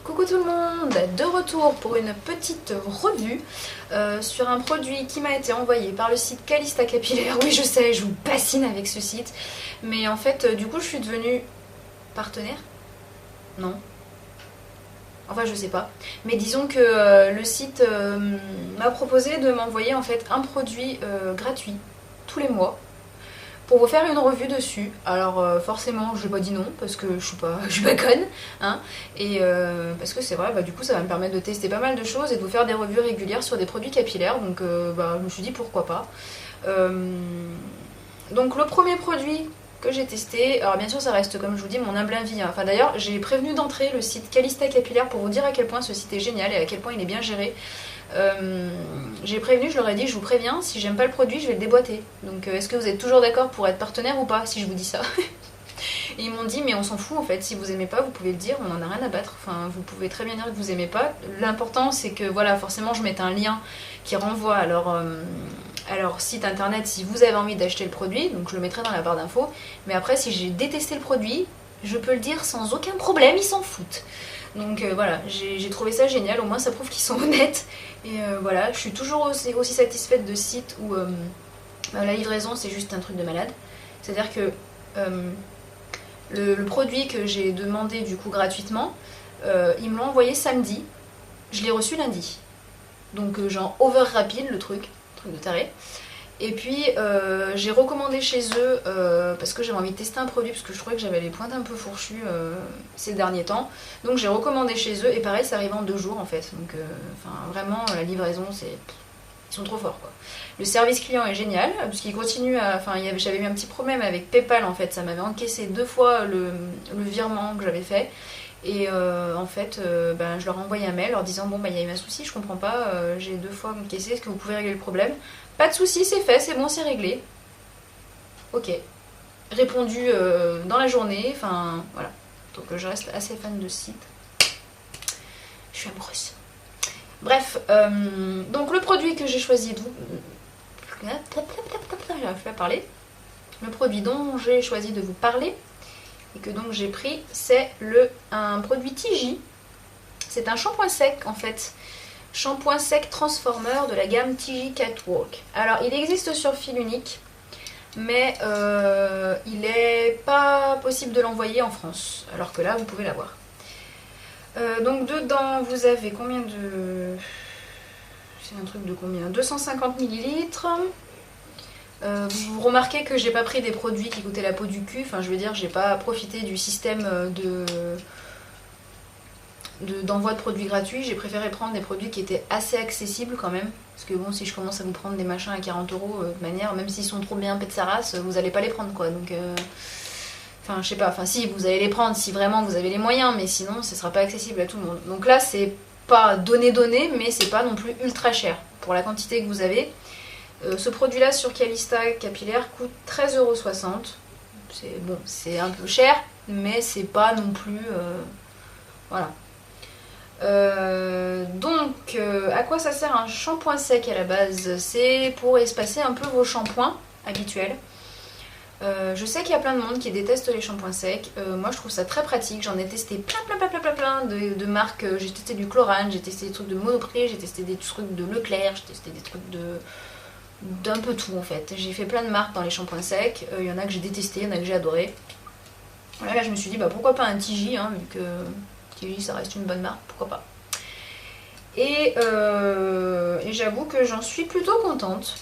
Coucou tout le monde, de retour pour une petite revue sur un produit qui m'a été envoyé par le site Calista Capillaire. Oui je sais, je vous bassine avec ce site, mais en fait du coup je suis devenue partenaire. Non. Enfin je sais pas. Mais disons que le site m'a proposé de m'envoyer en fait un produit gratuit tous les mois pour vous faire une revue dessus. Alors forcément je n'ai pas dit non parce que je suis pas conne hein, et parce que c'est vrai, du coup ça va me permettre de tester pas mal de choses et de vous faire des revues régulières sur des produits capillaires, donc je me suis dit pourquoi pas. Donc le premier produit que j'ai testé, alors bien sûr ça reste comme je vous dis mon humble avis, hein. Enfin d'ailleurs j'ai prévenu d'entrée le site Calista Capillaire pour vous dire à quel point ce site est génial et à quel point il est bien géré. J'ai prévenu, je leur ai dit, je vous préviens, si j'aime pas le produit, je vais le déboîter. Donc est-ce que vous êtes toujours d'accord pour être partenaire ou pas, si je vous dis ça? Et ils m'ont dit, mais on s'en fout en fait, si vous aimez pas, vous pouvez le dire, on en a rien à battre. Enfin, vous pouvez très bien dire que vous aimez pas. L'important, c'est que, voilà, forcément, je mette un lien qui renvoie à leur site internet si vous avez envie d'acheter le produit, donc je le mettrai dans la barre d'infos. Mais après, si j'ai détesté le produit, je peux le dire sans aucun problème, ils s'en foutent. Donc voilà, j'ai trouvé ça génial, au moins ça prouve qu'ils sont honnêtes. Et voilà, je suis toujours aussi satisfaite de sites où la livraison c'est juste un truc de malade. C'est-à-dire que le produit que j'ai demandé du coup gratuitement, ils me l'ont envoyé samedi, je l'ai reçu lundi. Donc genre over rapide le truc de taré. Et puis j'ai recommandé chez eux parce que j'avais envie de tester un produit parce que je trouvais que j'avais les pointes un peu fourchues ces derniers temps. Donc j'ai recommandé chez eux et pareil ça arrive en 2 jours en fait. Donc vraiment la livraison c'est... Ils sont trop forts quoi. Le service client est génial parce qu'il continue à... Enfin j'avais eu un petit problème avec PayPal en fait. Ça m'avait encaissé 2 fois le virement que j'avais fait. Et en fait, je leur ai envoyé un mail leur disant bon il y a eu un souci, je comprends pas, j'ai 2 fois encaissé, est-ce que vous pouvez régler le problème? Pas de souci, c'est fait, c'est bon, c'est réglé. Ok. Répondu dans la journée, enfin voilà. Donc je reste assez fan de ce site. Je suis amoureuse. Bref, donc le produit que j'ai choisi de vous... J'arrive plus à parler. Le produit dont j'ai choisi de vous parler et que donc j'ai pris, c'est un produit Tiji. C'est un shampoing sec en fait. Shampoing sec transformer de la gamme Tiji Catwalk. Alors il existe sur fil unique, mais il n'est pas possible de l'envoyer en France, alors que là vous pouvez l'avoir. Donc dedans vous avez combien de... C'est un truc de combien? 250 ml. Vous remarquez que j'ai pas pris des produits qui coûtaient la peau du cul, enfin je veux dire j'ai pas profité du système d'envoi de produits gratuits, j'ai préféré prendre des produits qui étaient assez accessibles quand même, parce que bon si je commence à vous prendre des machins à 40 € de manière, même s'ils sont trop bien pète sa race, vous allez pas les prendre quoi, donc enfin je sais pas, enfin si vous allez les prendre si vraiment vous avez les moyens, mais sinon ce sera pas accessible à tout le monde. Donc là c'est pas donné mais c'est pas non plus ultra cher pour la quantité que vous avez. Ce produit là sur Calista Capillaire coûte 13,60 €. C'est bon, c'est un peu cher, mais c'est pas non plus voilà. Donc à quoi ça sert un shampoing sec à la base? C'est pour espacer un peu vos shampoings habituels. Je sais qu'il y a plein de monde qui déteste les shampoings secs. Moi je trouve ça très pratique. J'en ai testé plein de marques. J'ai testé du Chlorane, j'ai testé des trucs de Monoprix, j'ai testé des trucs de Leclerc, j'ai testé des trucs d'un peu tout en fait. J'ai fait plein de marques dans les shampoings secs. Il y en a que j'ai détesté, il y en a que j'ai adoré. Là je me suis dit pourquoi pas un Tiji, hein, vu que Tiji ça reste une bonne marque, pourquoi pas. Et j'avoue que j'en suis plutôt contente.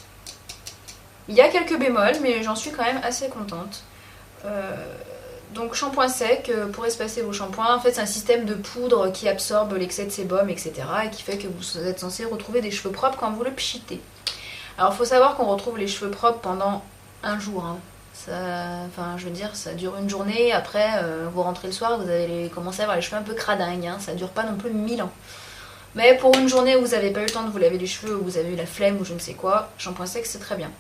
Il y a quelques bémols, mais j'en suis quand même assez contente. Donc shampoing sec pour espacer vos shampoings. En fait c'est un système de poudre qui absorbe l'excès de sébum, etc. et qui fait que vous êtes censé retrouver des cheveux propres quand vous le pchitez. Alors il faut savoir qu'on retrouve les cheveux propres pendant un jour. Hein. Enfin je veux dire ça dure une journée, après vous rentrez le soir, vous allez commencer à avoir les cheveux un peu cradingues. Hein. Ça dure pas non plus 1000 ans. Mais pour une journée où vous n'avez pas eu le temps de vous laver les cheveux, où vous avez eu la flemme ou je ne sais quoi, shampoing sec c'est très bien.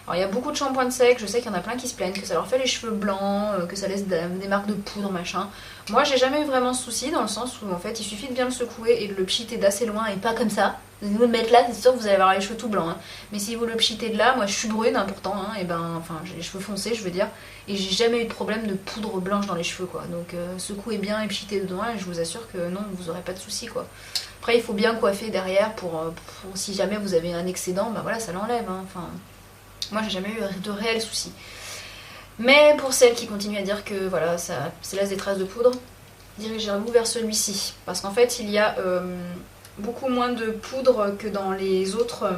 Alors il y a beaucoup de shampoings secs, je sais qu'il y en a plein qui se plaignent, que ça leur fait les cheveux blancs, que ça laisse des marques de poudre, machin. Moi j'ai jamais eu vraiment ce souci dans le sens où en fait il suffit de bien le secouer et de le pchiter d'assez loin et pas comme ça. Si vous le mettez là, c'est sûr que vous allez avoir les cheveux tout blancs. Hein. Mais si vous le pchitez de là, moi je suis brune hein, pourtant, hein, et ben enfin j'ai les cheveux foncés je veux dire, et j'ai jamais eu de problème de poudre blanche dans les cheveux quoi. Donc secouez bien et pchitez dedans et je vous assure que non, vous aurez pas de soucis quoi. Après il faut bien coiffer derrière pour si jamais vous avez un excédent, ben voilà ça l'enlève. Hein. Enfin, moi j'ai jamais eu de réels soucis. Mais pour celles qui continuent à dire que voilà, ça laisse des traces de poudre, dirigez-vous vers celui-ci. Parce qu'en fait il y a beaucoup moins de poudre que dans les autres.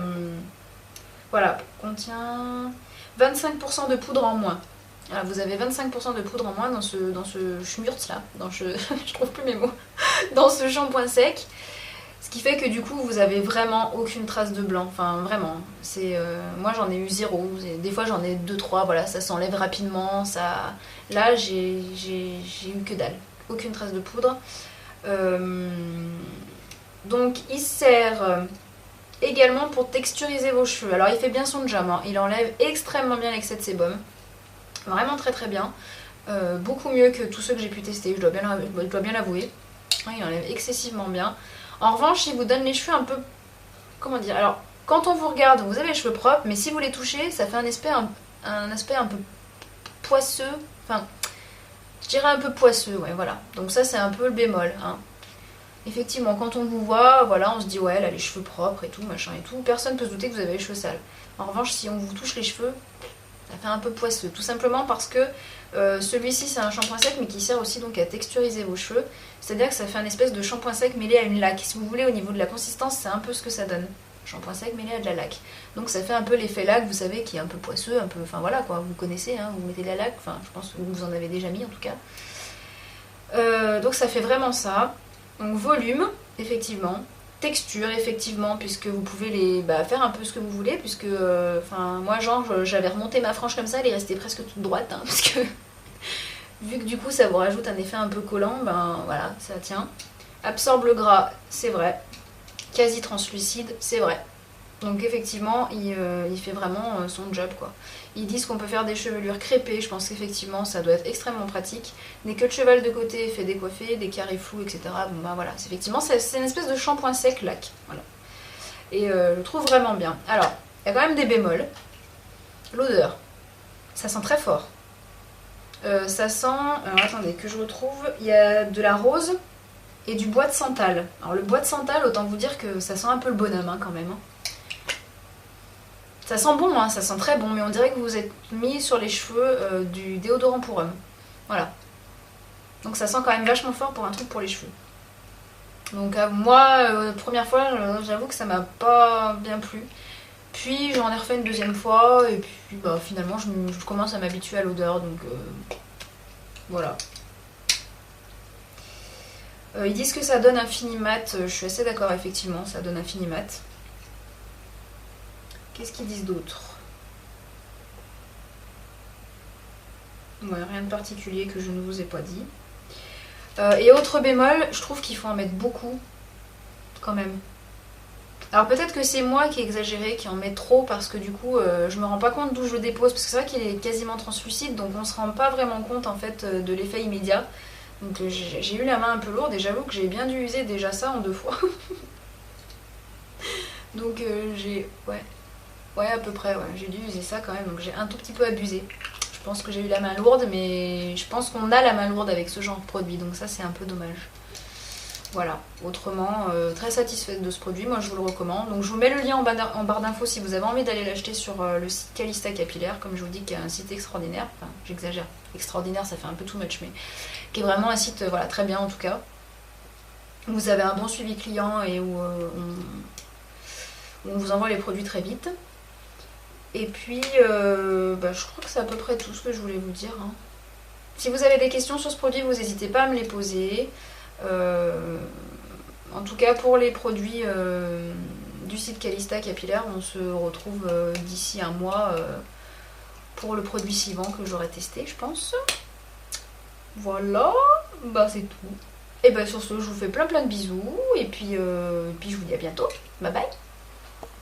Voilà, contient 25% de poudre en moins. Alors vous avez 25% de poudre en moins dans ce schmurz là, je trouve plus mes mots, dans ce shampoing sec. Ce qui fait que du coup vous avez vraiment aucune trace de blanc, enfin vraiment, moi j'en ai eu zéro, des fois j'en ai 2-3, voilà, ça s'enlève rapidement, ça... Là j'ai eu que dalle, aucune trace de poudre. Donc il sert également pour texturiser vos cheveux, alors il fait bien son job, hein. Il enlève extrêmement bien l'excès de sébum, vraiment très très bien, beaucoup mieux que tous ceux que j'ai pu tester, je dois bien l'avouer, il enlève excessivement bien. En revanche, il vous donne les cheveux un peu... Comment dire? Alors, quand on vous regarde, vous avez les cheveux propres, mais si vous les touchez, ça fait un aspect un peu poisseux. Enfin, je dirais un peu poisseux, ouais, voilà. Donc ça, c'est un peu le bémol. Hein. Effectivement, quand on vous voit, voilà, on se dit, ouais, elle a les cheveux propres et tout, machin et tout. Personne ne peut se douter que vous avez les cheveux sales. En revanche, si on vous touche les cheveux, ça fait un peu poisseux. Tout simplement parce que celui-ci, c'est un shampoing sec, mais qui sert aussi donc à texturiser vos cheveux. C'est-à-dire que ça fait un espèce de shampoing sec mêlé à une laque. Si vous voulez, au niveau de la consistance, c'est un peu ce que ça donne. Shampoing sec mêlé à de la laque. Donc ça fait un peu l'effet laque, vous savez, qui est un peu poisseux, un peu... Enfin voilà quoi, vous connaissez, hein, vous mettez de la laque, enfin je pense que vous en avez déjà mis en tout cas. Donc ça fait vraiment ça. Donc volume, effectivement. Texture, effectivement, puisque vous pouvez faire un peu ce que vous voulez, puisque... moi genre, j'avais remonté ma frange comme ça, elle est restée presque toute droite, hein, parce que... Vu que du coup ça vous rajoute un effet un peu collant, ben voilà, ça tient. Absorbe le gras, c'est vrai. Quasi translucide, c'est vrai. Donc effectivement, il fait vraiment son job quoi. Ils disent qu'on peut faire des chevelures crêpées, je pense qu'effectivement ça doit être extrêmement pratique. Des queues de cheval de côté, fait décoiffer, des carrés flous, etc. Bon ben voilà, effectivement c'est une espèce de shampoing sec lac. Voilà. Et je le trouve vraiment bien. Alors, il y a quand même des bémols. L'odeur, ça sent très fort. Ça sent, alors attendez que je retrouve, il y a de la rose et du bois de santal. Alors le bois de santal, autant vous dire que ça sent un peu le bonhomme hein, quand même. Hein. Ça sent bon, hein, ça sent très bon, mais on dirait que vous vous êtes mis sur les cheveux du déodorant pour homme. Voilà. Donc ça sent quand même vachement fort pour un truc pour les cheveux. Donc moi, première fois, j'avoue que ça m'a pas bien plu. Puis j'en ai refait une deuxième fois et puis bah, finalement je commence à m'habituer à l'odeur donc voilà. Ils disent que ça donne un fini mat, je suis assez d'accord effectivement, ça donne un fini mat. Qu'est-ce qu'ils disent d'autre? Ouais, rien de particulier que je ne vous ai pas dit. Et autre bémol, je trouve qu'il faut en mettre beaucoup quand même. Alors peut-être que c'est moi qui ai exagéré, qui en met trop parce que du coup je me rends pas compte d'où je le dépose parce que c'est vrai qu'il est quasiment translucide donc on se rend pas vraiment compte en fait de l'effet immédiat. Donc j'ai eu la main un peu lourde et j'avoue que j'ai bien dû user déjà ça en 2 fois. Donc ouais à peu près ouais, j'ai dû user ça quand même donc j'ai un tout petit peu abusé. Je pense que j'ai eu la main lourde mais je pense qu'on a la main lourde avec ce genre de produit donc ça c'est un peu dommage. Voilà, autrement, très satisfaite de ce produit, moi je vous le recommande. Donc je vous mets le lien en barre d'infos si vous avez envie d'aller l'acheter sur le site Calista Capillaire, comme je vous dis, qui est un site extraordinaire. Enfin, j'exagère, extraordinaire, ça fait un peu too much, mais qui est vraiment un site voilà, très bien en tout cas. Vous avez un bon suivi client et où on vous envoie les produits très vite. Et puis, je crois que c'est à peu près tout ce que je voulais vous dire. Hein. Si vous avez des questions sur ce produit, vous n'hésitez pas à me les poser. En tout cas pour les produits du site Calista Capillaire, on se retrouve d'ici un mois pour le produit suivant que j'aurai testé je pense. Voilà, bah c'est tout. Et bah sur ce, je vous fais plein de bisous. Et puis je vous dis à bientôt. Bye bye.